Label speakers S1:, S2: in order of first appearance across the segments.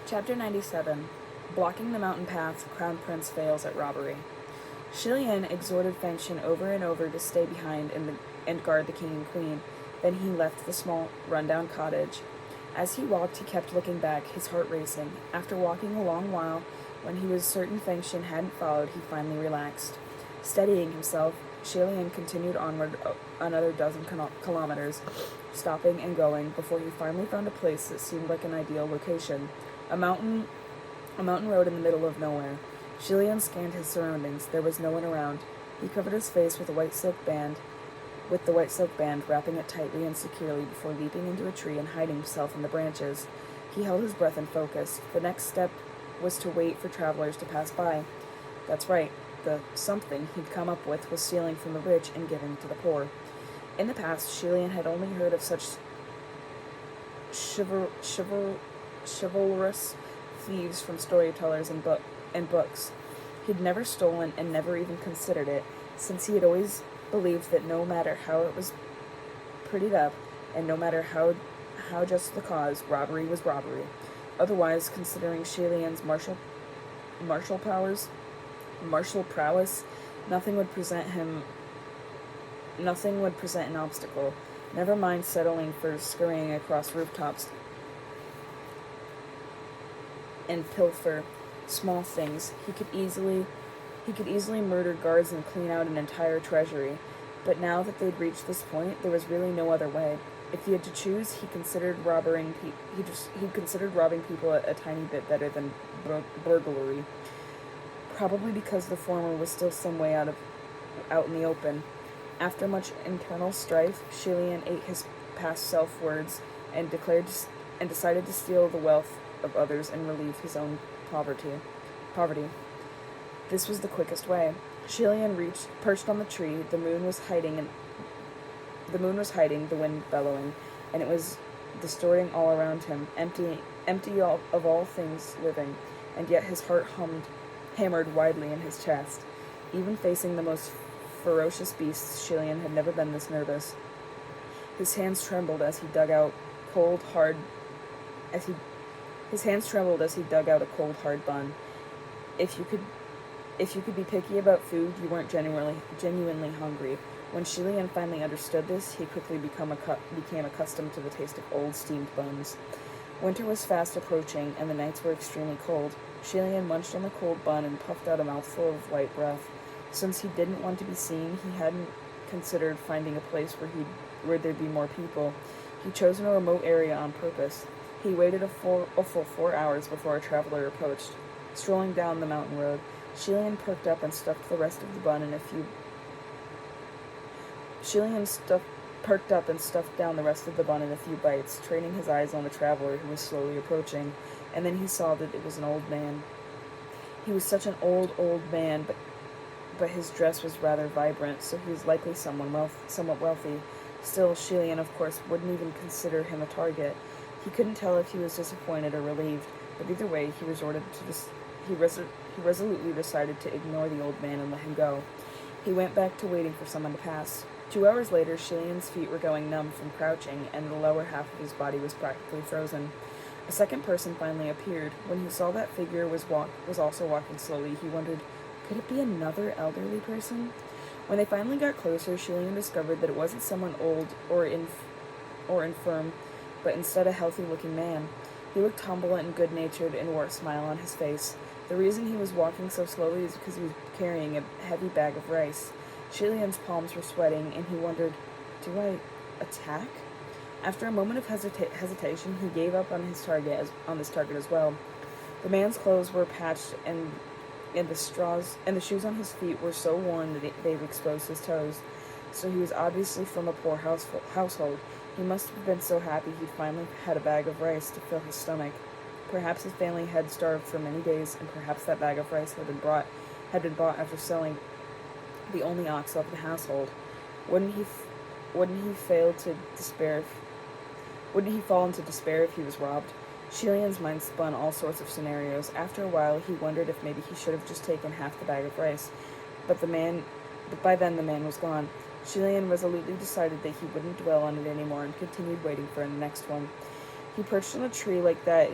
S1: Chapter 97. Blocking the mountain path, Crown Prince fails at robbery. Shilian exhorted Fengshin over and over to stay behind and guard the king and queen. Then he left the small, rundown cottage. As he walked, he kept looking back, his heart racing. After walking a long while, when he was certain Fengshin hadn't followed, he finally relaxed. Steadying himself, Shilian continued onward another dozen kilometers, stopping and going, before he finally found a place that seemed like an ideal location. A mountain road in the middle of nowhere. Shilian scanned his surroundings. There was no one around. He covered his face with the white silk band, wrapping it tightly and securely before leaping into a tree and hiding himself in the branches. He held his breath and focused. The next step was to wait for travelers to pass by. That's right. The something he'd come up with was stealing from the rich and giving to the poor. In the past, Shilian had only heard of such chivalrous thieves from storytellers and books. He'd never stolen and never even considered it, since he had always believed that no matter how it was prettied up, and no matter how just the cause, robbery was robbery. Otherwise, considering Shilian's martial prowess, nothing would present an obstacle. Never mind settling for scurrying across rooftops and pilfer small things. He could easily murder guards and clean out an entire treasury. But now that they'd reached this point, there was really no other way. If he had to choose, he considered robbing people a tiny bit better than burglary. Probably because the former was still some way out in the open. After much internal strife, Shilian ate his past self-words and decided to steal the wealth of others and relieve his own poverty. This was the quickest way. Shilian perched on the tree. The moon was hiding, the wind bellowing, and it was distorting all around him, empty of all things living, and yet his heart hammered widely in his chest. Even facing the most ferocious beasts, Shilian had never been this nervous. His hands trembled as he dug out a cold, hard bun. If you could be picky about food, you weren't genuinely hungry. When Shilian finally understood this, he quickly became accustomed to the taste of old steamed buns. Winter was fast approaching, and the nights were extremely cold. Shilian munched on the cold bun and puffed out a mouthful of white breath. Since he didn't want to be seen, he hadn't considered finding a place where there'd be more people. He chose a remote area on purpose. He waited a full 4 hours before a traveler approached. Strolling down the mountain road, Shilian perked up and stuffed the rest of the bun in a few bites, training his eyes on the traveler who was slowly approaching, and then he saw that it was an old man. He was such an old man, but his dress was rather vibrant, so he was likely somewhat wealthy. Still, Shilian, of course, wouldn't even consider him a target. He couldn't tell if he was disappointed or relieved, but either way, he resolutely decided to ignore the old man and let him go. He went back to waiting for someone to pass. 2 hours later, Shilian's feet were going numb from crouching, and the lower half of his body was practically frozen. A second person finally appeared. When he saw that figure was also walking slowly, he wondered, could it be another elderly person? When they finally got closer, Shilian discovered that it wasn't someone old or infirm, but instead a healthy-looking man. He looked humble and good-natured and wore a smile on his face. The reason he was walking so slowly is because he was carrying a heavy bag of rice. Shilian's palms were sweating, and he wondered, do I attack? After a moment of hesitation, he gave up on this target as well. The man's clothes were patched, and the shoes on his feet were so worn that they've exposed his toes. So he was obviously from a poor household. He must have been so happy he'd finally had a bag of rice to fill his stomach. Perhaps his family had starved for many days, and perhaps that bag of rice had been bought after selling the only ox of the household. Wouldn't he fall into despair if he was robbed? Shilian's mind spun all sorts of scenarios. After a while, he wondered if maybe he should have just taken half the bag of rice. But by then the man was gone. Shilian resolutely decided that he wouldn't dwell on it anymore and continued waiting for the next one. He perched on a tree like that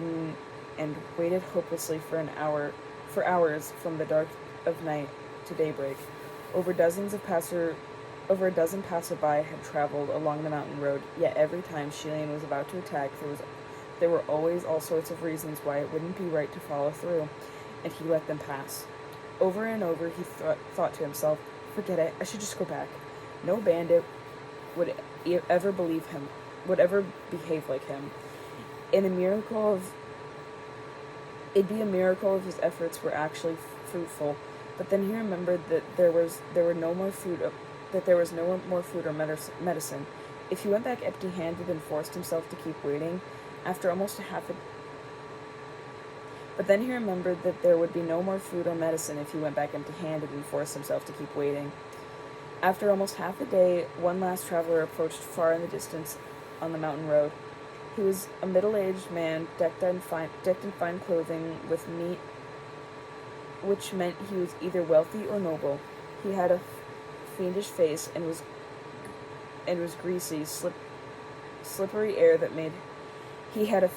S1: and waited hopelessly for hours from the dark of night to daybreak. Over over a dozen passerby had traveled along the mountain road, yet every time Shelian was about to attack, there were always all sorts of reasons why it wouldn't be right to follow through, and he let them pass. Over and over he thought to himself, forget it, I should just go back. No bandit would ever believe him, would ever behave like him. And it'd be a miracle if his efforts were actually fruitful. But then he remembered that there was no more food or medicine. If he went back empty-handed and forced himself to keep waiting, after almost a half a But then he remembered that there would be no more food or medicine if he went back empty-handed and forced himself to keep waiting. After almost half a day, one last traveler approached far in the distance on the mountain road. He was a middle-aged man, decked in fine clothing, with meat, which meant he was either wealthy or noble. He had a fiendish face and was greasy, slippery air that made he had a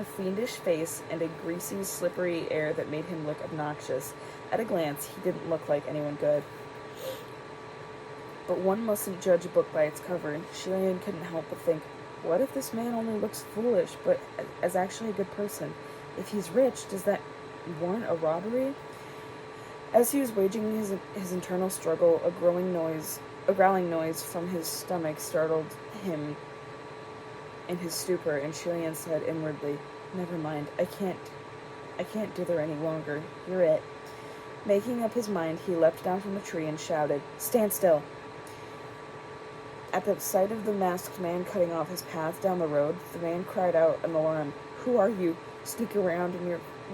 S1: fiendish face and a greasy, slippery air that made him look obnoxious. At a glance, he didn't look like anyone good. But one mustn't judge a book by its cover. Shelian couldn't help but think, what if this man only looks foolish, but as actually a good person? If he's rich, does that warrant a robbery? As he was waging his internal struggle, a growling noise from his stomach startled him in his stupor, and Shelian said inwardly, never mind, I can't dither any longer. You're it. Making up his mind, he leapt down from the tree and shouted, stand still! At the sight of the masked man cutting off his path down the road, the man cried out in alarm, who are you? Sneak around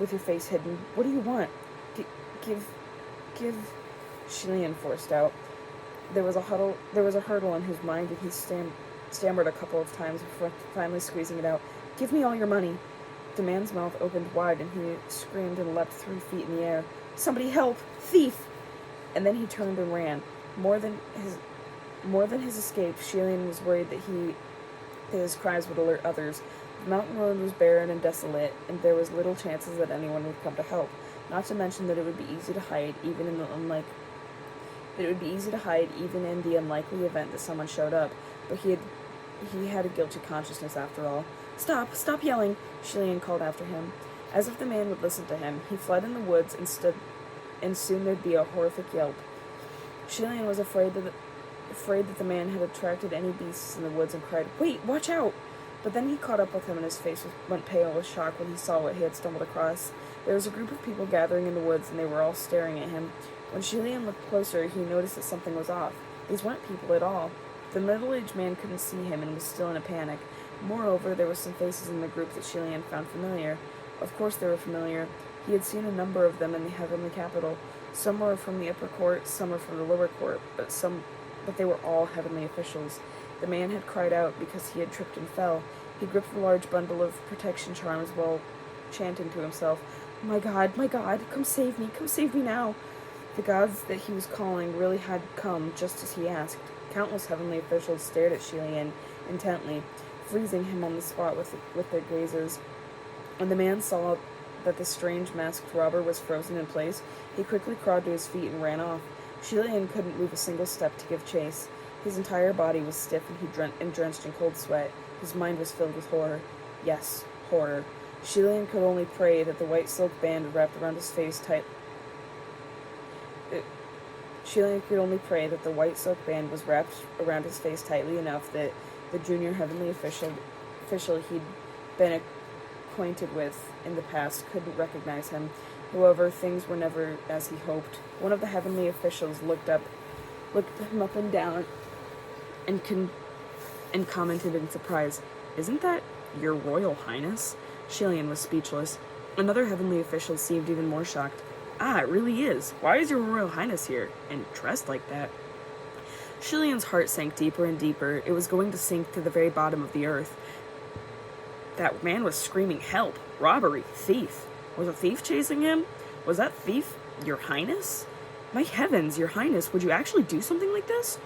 S1: with your face hidden. What do you want? Give... Shelian forced out. There was a hurdle in his mind, and he stammered a couple of times before finally squeezing it out. Give me all your money. The man's mouth opened wide, and he screamed and leapt 3 feet in the air. Somebody help! Thief! And then he turned and ran. More than his escape, Shelian was worried that his cries would alert others. The mountain road was barren and desolate, and there was little chances that anyone would come to help. Not to mention that it would be easy to hide, even in the unlikely event that someone showed up. But he had a guilty consciousness after all. Stop yelling! Shelian called after him. As if the man would listen to him, he fled in the woods and soon there'd be a horrific yelp. Shelian was afraid that the man had attracted any beasts in the woods and cried, wait, watch out! But then he caught up with him and his face went pale with shock when he saw what he had stumbled across. There was a group of people gathering in the woods, and they were all staring at him. When Shelian looked closer, he noticed that something was off. These weren't people at all. The middle-aged man couldn't see him and was still in a panic. Moreover, there were some faces in the group that Shelian found familiar. Of course they were familiar. He had seen a number of them in the heavenly capital. Some were from the upper court, some were from the lower court, but they were all heavenly officials. The man had cried out because he had tripped and fell. He gripped a large bundle of protection charms while chanting to himself, my God, come save me now. The gods that he was calling really had come just as he asked. Countless heavenly officials stared at Shelian intently, freezing him on the spot with their gazes. When the man saw that the strange masked robber was frozen in place, he quickly crawled to his feet and ran off. Shelian couldn't move a single step to give chase. His entire body was stiff and drenched in cold sweat. His mind was filled with horror. Yes, horror. Shelian could only pray that the white silk band wrapped around his face Shelian could only pray that the white silk band was wrapped around his face tightly enough that the junior heavenly official he'd been acquainted with in the past couldn't recognize him. However, things were never as he hoped. One of the heavenly officials looked him up and down and commented in surprise, isn't that your Royal Highness? Shelian was speechless. Another heavenly official seemed even more shocked. Ah, it really is. Why is your Royal Highness here, and dressed like that? Shelian's heart sank deeper and deeper. It was going to sink to the very bottom of the earth. That man was screaming, help, robbery, thief. Was a thief chasing him? Was that thief your Highness? My heavens, your Highness, would you actually do something like this?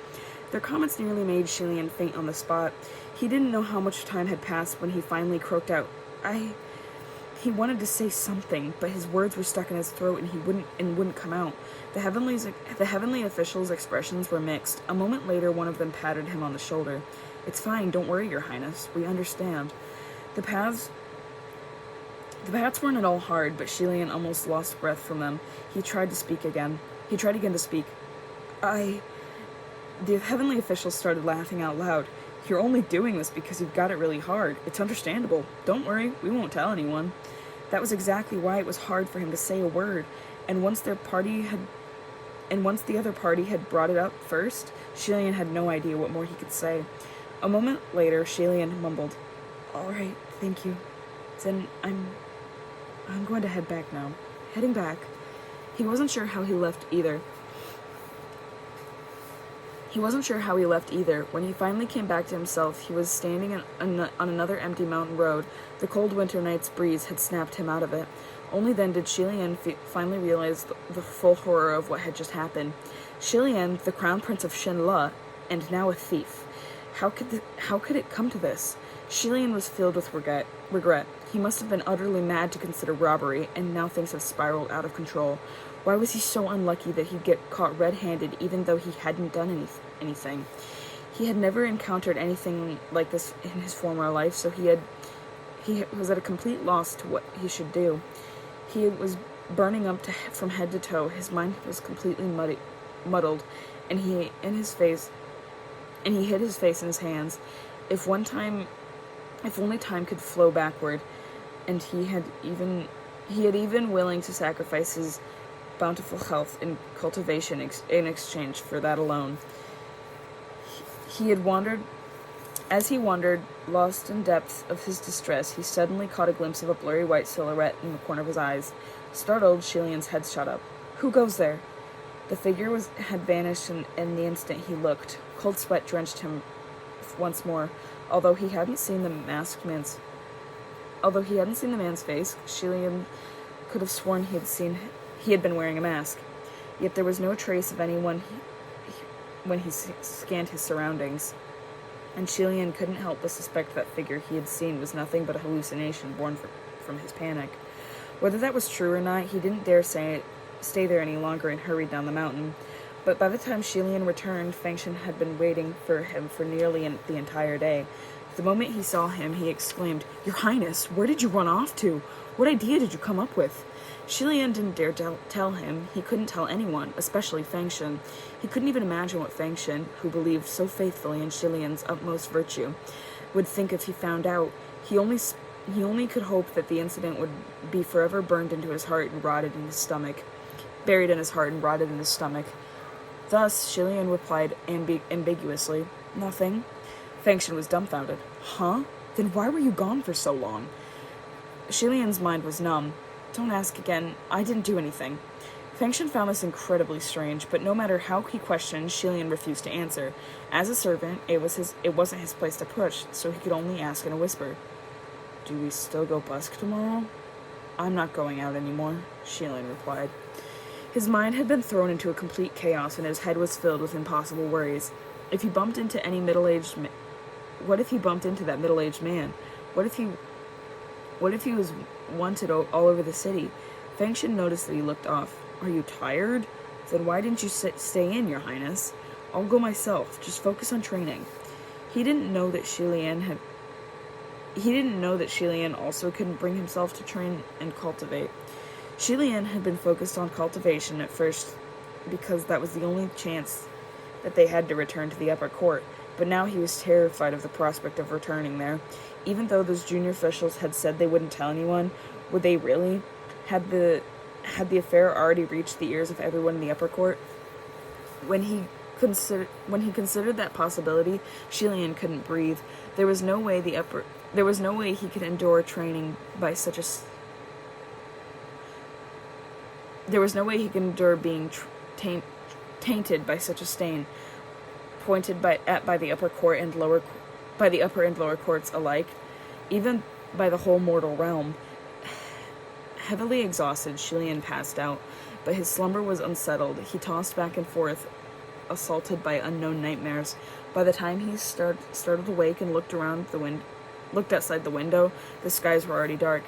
S1: Their comments nearly made Shillian faint on the spot. He didn't know how much time had passed when he finally croaked out, He wanted to say something, but his words were stuck in his throat and he wouldn't come out. The heavenly officials' expressions were mixed. A moment later, one of them patted him on the shoulder. "It's fine, don't worry, Your Highness. We understand." The paths weren't at all hard, but Shillian almost lost breath from them. He tried again to speak. The heavenly officials started laughing out loud. "You're only doing this because you've got it really hard. It's understandable. Don't worry, we won't tell anyone." That was exactly why it was hard for him to say a word, and once the other party had brought it up first, Shillian had no idea what more he could say. A moment later, Shillian mumbled, "All right, thank you. Then I'm going to head back now." Heading back. He wasn't sure how he left either. When he finally came back to himself, he was standing on another empty mountain road. The cold winter night's breeze had snapped him out of it. Only then did Shillian finally realize the full horror of what had just happened. Shillian, the crown prince of Shenla, and now a thief. How could it come to this? Shillian was filled with regret. He must have been utterly mad to consider robbery, and now things had spiraled out of control. Why was he so unlucky that he'd get caught red-handed even though he hadn't done anything? He had never encountered anything like this in his former life, so he was at a complete loss to what he should do. He was burning up from head to toe. His mind was completely muddled, and he hid his face in his hands. If only time could flow backward, and he had even willing to sacrifice his bountiful health and cultivation in exchange for that alone. As he wandered, lost in depth of his distress, he suddenly caught a glimpse of a blurry white silhouette in the corner of his eyes. Startled, Shillian's head shot up. "Who goes there?" The figure had vanished in the instant he looked. Cold sweat drenched him once more. Although he hadn't seen the man's face, Shillian could have sworn he had been wearing a mask. Yet there was no trace of anyone when he scanned his surroundings, and Shillian couldn't help but suspect that figure he had seen was nothing but a hallucination born from his panic. Whether that was true or not, he didn't dare stay there any longer and hurried down the mountain. But by the time Shillian returned, Fengshen had been waiting for him for nearly the entire day. The moment he saw him, he exclaimed, "Your Highness, where did you run off to? What idea did you come up with?" Shillian didn't dare tell him. He couldn't tell anyone, especially Fengshen. He couldn't even imagine what Fengshen, who believed so faithfully in Shillian's utmost virtue, would think if he found out. He only could hope that the incident would be forever buried in his heart and rotted in his stomach. Thus, Shillian replied ambiguously, "Nothing." Fengshen was dumbfounded. "Huh? Then why were you gone for so long?" Shillian's mind was numb. "Don't ask again. I didn't do anything." Fengshen found this incredibly strange, but no matter how he questioned, Shillian refused to answer. As a servant, it wasn't his place to push, so he could only ask in a whisper. "Do we still go busk tomorrow?" "I'm not going out anymore," Shillian replied. His mind had been thrown into a complete chaos, and his head was filled with impossible worries. If he bumped into what if he bumped into that middle-aged man? What if he was wanted all over the city? Fengshen noticed that he looked off. "Are you tired? Then why didn't you stay in, Your Highness? I'll go myself. Just focus on training." He didn't know that Shillian also couldn't bring himself to train and cultivate. Shillian had been focused on cultivation at first because that was the only chance that they had to return to the upper court, but now he was terrified of the prospect of returning there. Even though those junior officials had said they wouldn't tell anyone, would they really? Had the affair already reached the ears of everyone in the upper court? When he considered that possibility, Shillian couldn't breathe. There was no way he could endure training by such a There was no way he could endure being tainted by such a stain, pointed by the upper and lower courts alike, even by the whole mortal realm. Heavily exhausted, Shillian passed out, but his slumber was unsettled. He tossed back and forth assaulted by unknown nightmares. By the time he started awake and looked outside the window, the skies were already dark.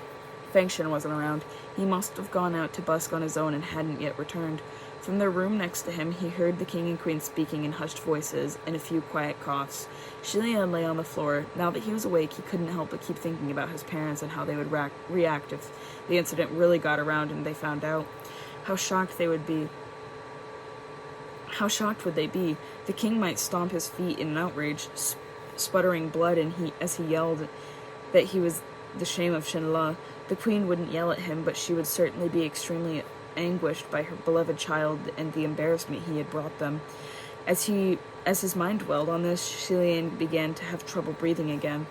S1: Fengshen wasn't around. He must have gone out to busk on his own and hadn't yet returned. From the room next to him, he heard the king and queen speaking in hushed voices and a few quiet coughs. Shilian lay on the floor. Now that he was awake, he couldn't help but keep thinking about his parents and how they would react if the incident really got around and they found out. How shocked would they be? The king might stomp his feet in outrage, sputtering blood as he yelled that he was the shame of Shinla. The queen wouldn't yell at him, but she would certainly be extremely anguished by her beloved child and the embarrassment he had brought them. As his mind dwelled on this, Shilian began to have trouble breathing again.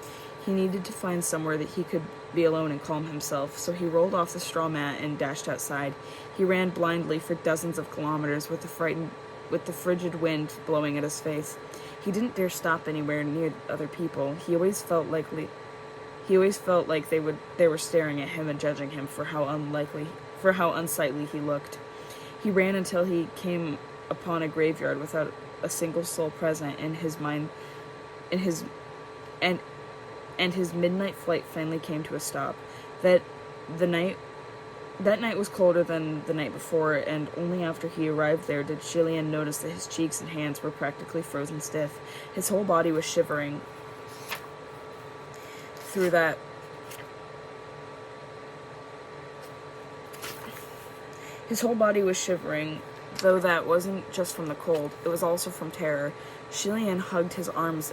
S1: He needed to find somewhere that he could be alone and calm himself, so he rolled off the straw mat and dashed outside. He ran blindly for dozens of kilometers with the frigid wind blowing at his face. He didn't dare stop anywhere near other people. He always felt like they were staring at him and judging him for how unsightly he looked. He ran until he came upon a graveyard without a single soul present, and his midnight flight finally came to a stop. That night was colder than the night before, and only after he arrived there did Shilian notice that his cheeks and hands were practically frozen stiff. His whole body was shivering though that wasn't just from the cold, it was also from terror. Shilian hugged his arms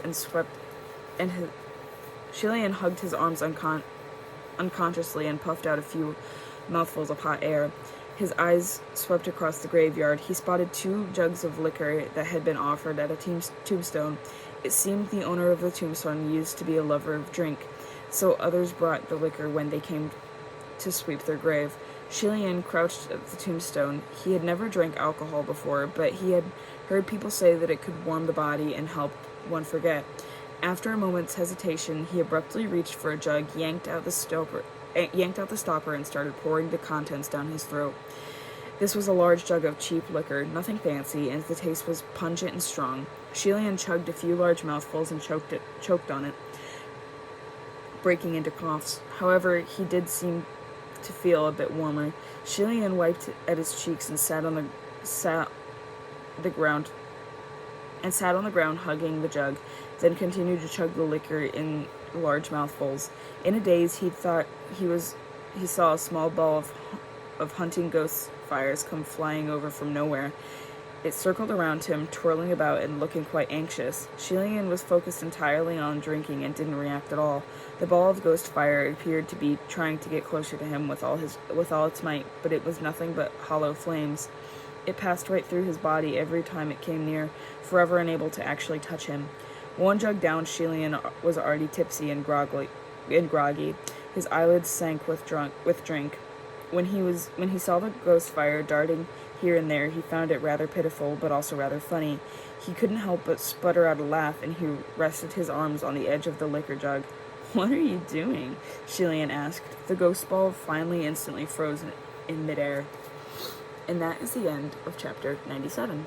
S1: unconsciously and puffed out a few mouthfuls of hot air. His eyes swept across the graveyard. He spotted 2 jugs of liquor that had been offered at a tombstone. It seemed the owner of the tombstone used to be a lover of drink, so others brought the liquor when they came to sweep their grave. Shilian crouched at the tombstone. He had never drank alcohol before, but he had heard people say that it could warm the body and help one forget. After a moment's hesitation, he abruptly reached for a jug, yanked out the stopper, and started pouring the contents down his throat. This was a large jug of cheap liquor, nothing fancy, and the taste was pungent and strong. Shilian chugged a few large mouthfuls and choked on it, breaking into coughs. However, he did seem to feel a bit warmer. Shilian wiped at his cheeks and sat on the ground, hugging the jug, then continued to chug the liquor in large mouthfuls. In a daze, he thought he saw a small ball of hunting ghost fires come flying over from nowhere. It circled around him, twirling about and looking quite anxious. Shilian was focused entirely on drinking and didn't react at all. The ball of ghost fire appeared to be trying to get closer to him with all its might, but it was nothing but hollow flames. It passed right through his body every time it came near, forever unable to actually touch him. 1 jug down, Shilian was already tipsy and groggy. His eyelids sank with drink. When he saw the ghost fire darting here and there, he found it rather pitiful, but also rather funny. He couldn't help but sputter out a laugh, and he rested his arms on the edge of the liquor jug. "What are you doing?" Shilian asked. The ghost ball finally instantly froze in midair. And that is the end of chapter 97.